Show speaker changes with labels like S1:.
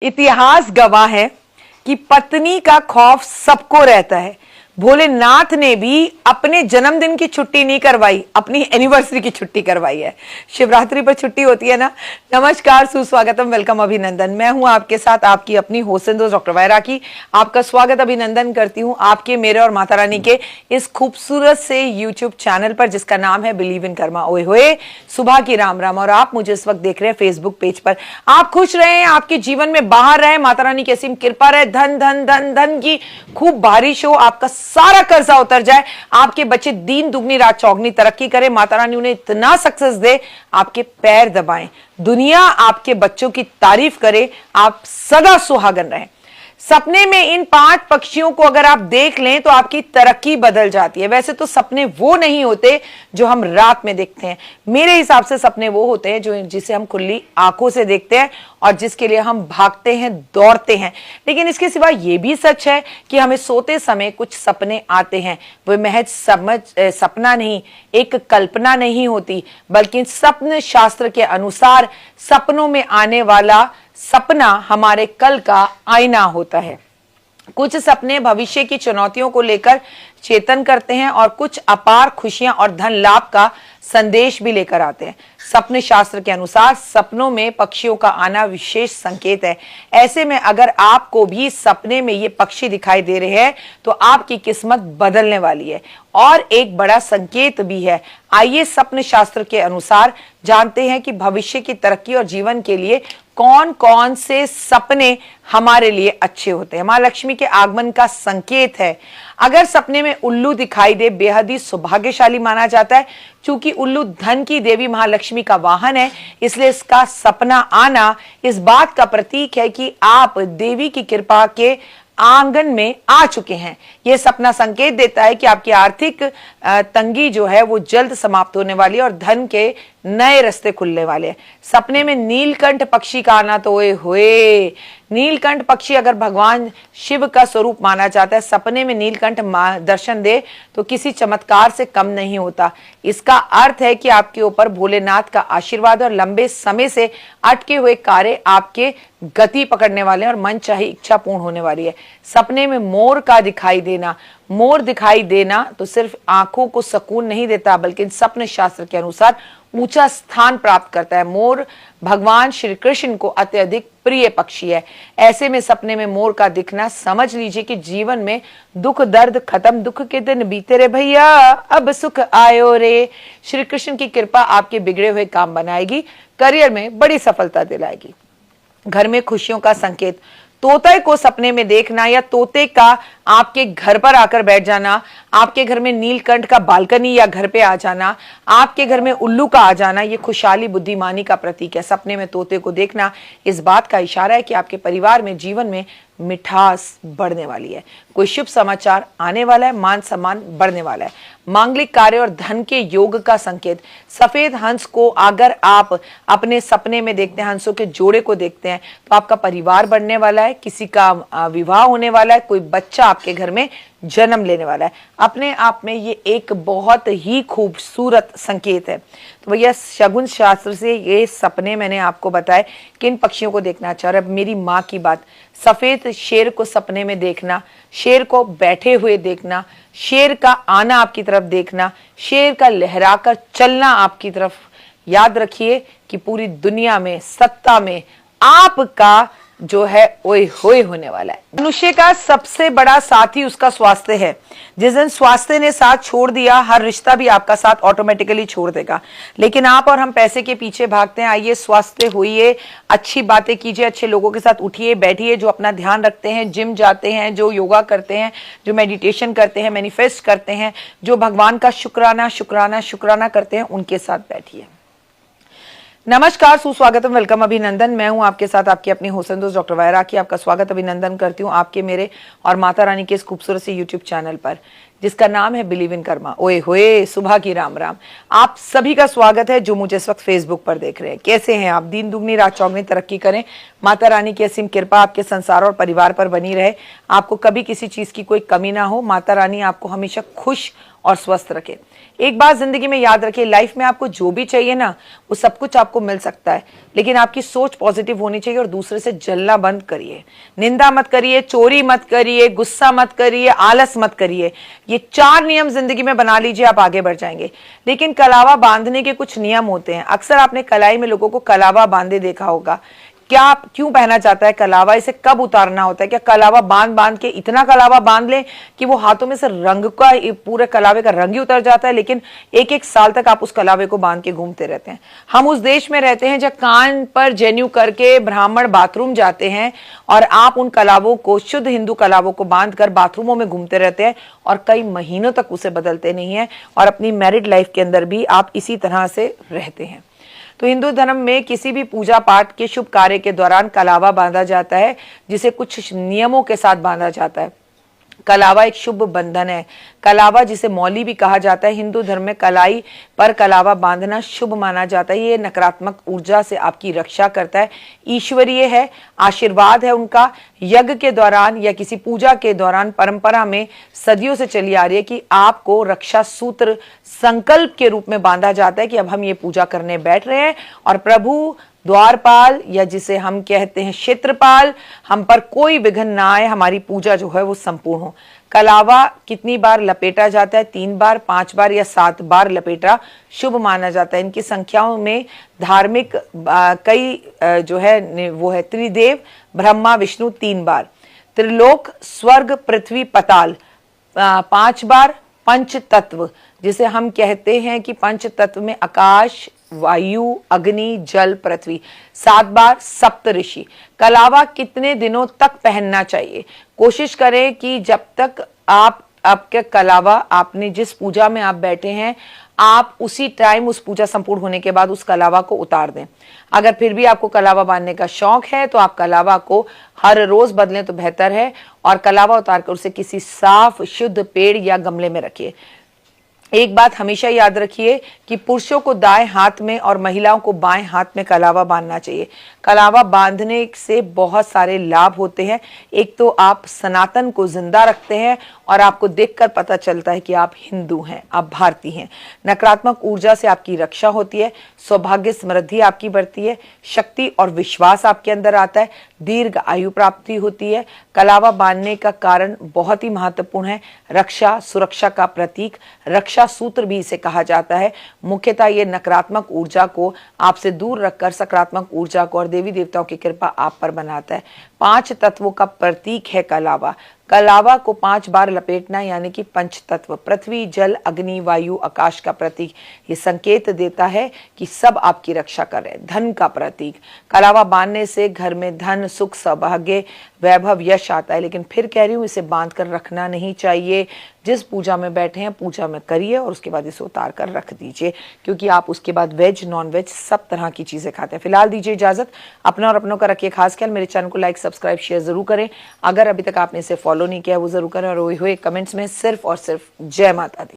S1: इतिहास गवाह है कि पत्नी का खौफ सबको रहता है। भोलेनाथ ने भी अपने जन्मदिन की छुट्टी नहीं करवाई, अपनी एनिवर्सरी की छुट्टी करवाई है। शिवरात्रि पर छुट्टी होती है ना। नमस्कार, सुस्वागतम, वेलकम, अभिनंदन। मैं हूं आपके साथ आपकी अपनी होस्ट दोस्त डॉक्टर वायरा की। आपका स्वागत अभिनंदन करती हूं आपके, मेरे और माता रानी के इस खूबसूरत से यूट्यूब चैनल पर जिसका नाम है बिलीव इन कर्मा। ओए होए, सुबह की राम राम। और आप मुझे इस वक्त देख रहे हैं फेसबुक पेज पर। आप खुश रहे, आपके जीवन में बाहर रहे, माता रानी की असीम कृपा रहे, धन धन धन धन की खूब बारिश हो, आपका सारा कर्जा उतर जाए, आपके बच्चे दिन दुगनी रात चौगनी तरक्की करे, माता रानी उन्हें इतना सक्सेस दे, आपके पैर दबाएं, दुनिया आपके बच्चों की तारीफ करे, आप सदा सुहागन रहें। सपने में इन 5 पक्षियों को अगर आप देख लें तो आपकी तरक्की बदल जाती है। वैसे तो सपने वो नहीं होते जो हम रात में देखते हैं। मेरे हिसाब से सपने वो होते हैं जो जिसे हम खुली आंखों से देखते हैं और जिसके लिए हम भागते हैं, दौड़ते हैं। लेकिन इसके सिवा ये भी सच है कि हमें सोते समय कुछ सपने आते हैं। वो महज सपना नहीं, एक कल्पना नहीं होती, बल्कि स्वप्न शास्त्र के अनुसार सपनों में आने वाला सपना हमारे कल का आईना होता है। कुछ सपने भविष्य की चुनौतियों को लेकर चेतन करते हैं और कुछ अपार खुशियां और धन लाभ का संदेश भी लेकर आते हैं। सपने शास्त्र के अनुसार सपनों में पक्षियों का आना विशेष संकेत है। ऐसे में अगर आपको भी सपने में ये पक्षी दिखाई दे रहे हैं तो आपकी किस्मत बदलने वाली है और एक बड़ा संकेत भी है। आइए सपने शास्त्र के अनुसार जानते हैं कि भविष्य की तरक्की और जीवन के लिए कौन कौन से सपने हमारे लिए अच्छे होते हैं। मां लक्ष्मी के आगमन का संकेत है। अगर सपने में उल्लू दिखाई दे, बेहद ही सौभाग्यशाली माना जाता है। चूंकि उल्लू धन की देवी महालक्ष्मी का वाहन है, इसलिए इसका सपना आना इस बात का प्रतीक है कि आप देवी की कृपा के आंगन में आ चुके हैं। यह सपना संकेत देता है कि आपकी आर्थिक तंगी जो है वो जल्द समाप्त होने वाली है और धन के नए रास्ते खुलने वाले हैं। सपने में नीलकंठ पक्षी का आना तो ओए होए, नीलकंठ पक्षी अगर भगवान शिव का स्वरूप माना जाता है, सपने में नीलकंठ दर्शन दे तो किसी चमत्कार से कम नहीं होता। इसका अर्थ है कि आपके ऊपर भोलेनाथ का आशीर्वाद और लंबे समय से अटके हुए कार्य आपके गति पकड़ने वाले हैं और मन चाहे इच्छा पूर्ण होने वाली है। सपने में मोर का दिखाई देना, मोर दिखाई देना तो सिर्फ आंखों को सुकून नहीं देता, बल्कि सपने शास्त्र के अनुसार ऊंचा स्थान प्राप्त करता है। मोर भगवान श्री कृष्ण को अत्यधिक प्रिय पक्षी है। ऐसे में सपने में मोर का दिखना समझ लीजिए कि जीवन में दुख दर्द खत्म, दुख के दिन बीते रे भैया, अब सुख आयो रे। श्री कृष्ण की कृपा आपके बिगड़े हुए काम बनाएगी, करियर में बड़ी सफलता दिलाएगी। घर में खुशियों का संकेत, तोते को सपने में देखना या तोते का आपके घर पर आकर बैठ जाना, आपके घर में नीलकंठ का बालकनी या घर पे आ जाना, आपके घर में उल्लू का आ जाना, ये खुशहाली बुद्धिमानी का प्रतीक है। सपने में तोते को देखना इस बात का इशारा है कि आपके परिवार में, जीवन में मिठास बढ़ने वाली है। कोई शुभ समाचार आने वाला है, मान सम्मान बढ़ने वाला है। मांगलिक कार्य और धन के योग का संकेत, सफेद हंस को अगर आप अपने सपने में देखते हैं, हंसों के जोड़े को देखते हैं, तो आपका परिवार बढ़ने वाला है, किसी का विवाह होने वाला है, कोई बच्चा आपके घर में जन्म लेने वाला है। अपने आप में ये एक बहुत ही खूबसूरत संकेत है। तो भैया शगुन शास्त्र से ये सपने मैंने आपको बताए किन पक्षियों को देखना चाहिए। और अब मेरी माँ की बात, सफेद शेर को सपने में देखना, शेर को बैठे हुए देखना, शेर का आना आपकी तरफ देखना, शेर का लहराकर चलना आपकी तरफ, याद रखिए कि पूरी दुनिया में, सत्ता में आपका जो है ओए होए होने वाला है। मनुष्य का सबसे बड़ा साथी उसका स्वास्थ्य है। जिस दिन स्वास्थ्य ने साथ छोड़ दिया, हर रिश्ता भी आपका साथ ऑटोमेटिकली छोड़ देगा। लेकिन आप और हम पैसे के पीछे भागते हैं। आइए स्वस्थ होइए, अच्छी बातें कीजिए, अच्छे लोगों के साथ उठिए बैठिए, जो अपना ध्यान रखते हैं, जिम जाते हैं, जो योगा करते हैं, जो मेडिटेशन करते हैं, मैनिफेस्ट करते हैं, जो भगवान का शुक्राना शुक्राना शुक्राना करते हैं, उनके साथ बैठिए। नमस्कार, सुस्वागतम, वेलकम, अभिनंदन। मैं हूं आपके साथ आपकी अपनी होस्ट दोस्त डॉक्टर वायरा की। आपका स्वागत अभिनंदन करती हूं आपके, मेरे और माता रानी के इस खूबसूरत से यूट्यूब चैनल पर। जिसका नाम है बिलीव इन कर्मा। ओए होए, सुबह की राम राम। आप सभी का स्वागत है जो मुझे इस वक्त फेसबुक पर देख रहे हैं। कैसे हैं आप? दिन दुगनी रात चौगनी तरक्की करें। माता रानी की असीम कृपा आपके संसार और परिवार पर बनी रहे। आपको कभी किसी चीज की कोई कमी ना हो। माता रानी आपको हमेशा खुश और स्वस्थ रखे। एक बात जिंदगी में याद रखिए, लाइफ में आपको जो भी चाहिए ना, वो सब कुछ आपको मिल सकता है, लेकिन आपकी सोच पॉजिटिव होनी चाहिए और दूसरे से जलना बंद करिए। निंदा मत करिए, चोरी मत करिए, गुस्सा मत करिए, आलस मत करिए। ये 4 नियम जिंदगी में बना लीजिए, आप आगे बढ़ जाएंगे। लेकिन कलावा बांधने के कुछ नियम होते हैं। अक्सर आपने कलाई में लोगों को कलावा बांधे देखा होगा। क्या क्यों पहना जाता है कलावा? इसे कब उतारना होता है? क्या कलावा बांध बांध के इतना कलावा बांध लें कि वो हाथों में से रंग का, पूरे कलावे का रंग ही उतर जाता है? लेकिन एक एक साल तक आप उस कलावे को बांध के घूमते रहते हैं। हम उस देश में रहते हैं जब कान पर जनेऊ करके ब्राह्मण बाथरूम जाते हैं और आप उन कलावों को, शुद्ध हिंदू कलावों को बांध कर बाथरूमों में घूमते रहते हैं और कई महीनों तक उसे बदलते नहीं है और अपनी मैरिड लाइफ के अंदर भी आप इसी तरह से रहते हैं। तो हिंदू धर्म में किसी भी पूजा पाठ के शुभ कार्य के दौरान कलावा बांधा जाता है, जिसे कुछ नियमों के साथ बांधा जाता है। कलावा एक शुभ बंधन है। कलावा, जिसे मौली भी कहा जाता है, हिंदू धर्म में कलाई पर कलावा बांधना शुभ माना जाता है। ये नकारात्मक ऊर्जा से आपकी रक्षा करता है, ईश्वरीय है, आशीर्वाद है उनका। यज्ञ के दौरान या किसी पूजा के दौरान परंपरा में सदियों से चली आ रही है कि आपको रक्षा सूत्र संकल्प के रूप में बांधा जाता है कि अब हम ये पूजा करने बैठ रहे हैं और प्रभु द्वारपाल, या जिसे हम कहते हैं क्षेत्रपाल, हम पर कोई विघ्न ना आए, हमारी पूजा जो है वो संपूर्ण हो। कलावा कितनी बार लपेटा जाता है? 3 बार, 5 बार या 7 बार लपेटा शुभ माना जाता है। इनकी संख्याओं में धार्मिक कई जो है वो है त्रिदेव, ब्रह्मा, विष्णु 3 बार, त्रिलोक, स्वर्ग, पृथ्वी, पताल 5 बार, पंच तत्व, जिसे हम कहते हैं कि पंच तत्व में आकाश, वायु, अग्नि, जल, पृथ्वी 7 बार, सप्त ऋषि। कलावा कितने दिनों तक पहनना चाहिए? कोशिश करें कि जब तक आपके कलावा, आपने जिस पूजा में आप बैठे हैं, आप उसी टाइम, उस पूजा संपूर्ण होने के बाद उस कलावा को उतार दें। अगर फिर भी आपको कलावा बांधने का शौक है तो आप कलावा को हर रोज बदलें तो बेहतर है और कलावा उतार कर उसे किसी साफ शुद्ध पेड़ या गमले में रखिए। एक बात हमेशा याद रखिए कि पुरुषों को दाएं हाथ में और महिलाओं को बाएं हाथ में कलावा बांधना चाहिए। कलावा बांधने से बहुत सारे लाभ होते हैं। एक तो आप सनातन को जिंदा रखते हैं और आपको देखकर पता चलता है कि आप हिंदू हैं, आप भारतीय हैं। नकारात्मक ऊर्जा से आपकी रक्षा होती है, सौभाग्य समृद्धि आपकी बढ़ती है, शक्ति और विश्वास आपके अंदर आता है, दीर्घ आयु प्राप्ति होती है। कलावा बांधने का कारण बहुत ही महत्वपूर्ण है। रक्षा, सुरक्षा का प्रतीक, रक्षा सूत्र भी इसे कहा जाता है। मुख्यतः ये नकारात्मक ऊर्जा को आपसे दूर रखकर सकारात्मक ऊर्जा को और देवी देवताओं की कृपा आप पर बनाता है। 5 तत्वों का प्रतीक है कलावा। कलावा को 5 बार लपेटना यानी कि पंच तत्व, पृथ्वी, जल, अग्नि, वायु, आकाश का प्रतीक, ये संकेत देता है कि सब आपकी रक्षा कर रहे हैं। धन का प्रतीक, कलावा बांधने से घर में धन, सुख, सौभाग्य, वैभव, यश आता है। लेकिन फिर कह रही हूं, इसे बांध कर रखना नहीं चाहिए। जिस पूजा में बैठे हैं पूजा में करिए और उसके बाद इसे उतार कर रख दीजिए, क्योंकि आप उसके बाद वेज, नॉन वेज सब तरह की चीजें खाते हैं। फिलहाल दीजिए इजाजत, अपना और अपनों का रखिए खास ख्याल। मेरे चैनल को लाइक, सब्सक्राइब, शेयर जरूर करें। अगर अभी तक आपने इसे फॉलो नहीं किया वो जरूर करें और हुए कमेंट्स में सिर्फ और सिर्फ जय माता दी।